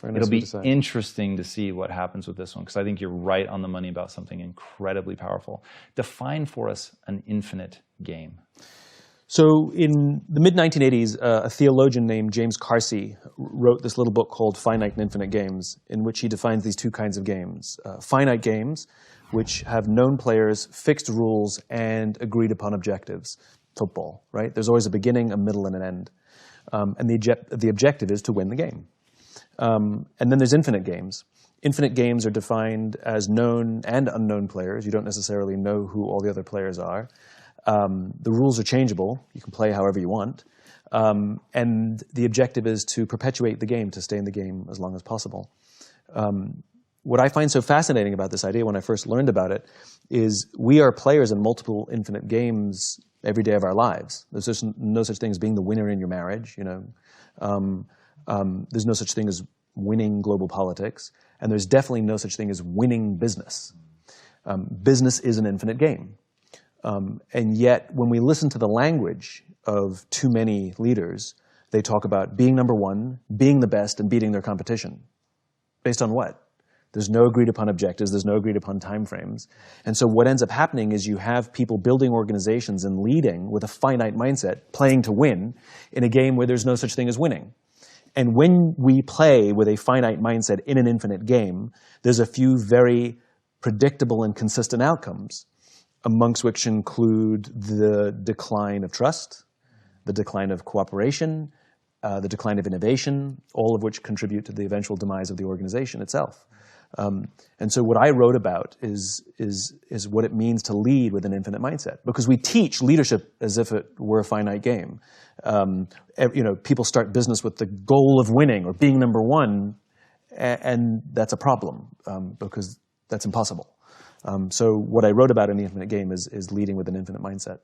very nice It'll of you be to say. interesting to see what happens with this one, because I think you're right on the money about something incredibly powerful. Define for us an infinite game. So in the mid-1980s, a theologian named James Carsey wrote this little book called Finite and Infinite Games, in which he defines these two kinds of games. Finite games, which have known players, fixed rules, and agreed-upon objectives. Football, right? There's always a beginning, a middle, and an end. And the objective is to win the game. And then there's infinite games. Infinite games are defined as known and unknown players. You don't necessarily know who all the other players are. The rules are changeable. You can play however you want. And the objective is to perpetuate the game, to stay in the game as long as possible. What I find so fascinating about this idea when I first learned about it is we are players in multiple infinite games every day of our lives. There's just no such thing as being the winner in your marriage. There's no such thing as winning global politics. And there's definitely no such thing as winning business. Business is an infinite game. And yet, when we listen to the language of too many leaders, they talk about being number one, being the best, and beating their competition. Based on what? There's no agreed upon objectives. There's no agreed upon timeframes. And so what ends up happening is you have people building organizations and leading with a finite mindset, playing to win, in a game where there's no such thing as winning. And when we play with a finite mindset in an infinite game, there's a few very predictable and consistent outcomes, amongst which include the decline of trust, the decline of cooperation, the decline of innovation, all of which contribute to the eventual demise of the organization itself. And so what I wrote about is what it means to lead with an infinite mindset, because we teach leadership as if it were a finite game. People start business with the goal of winning or being number one, and that's a problem because that's impossible. So what I wrote about in the infinite game is leading with an infinite mindset.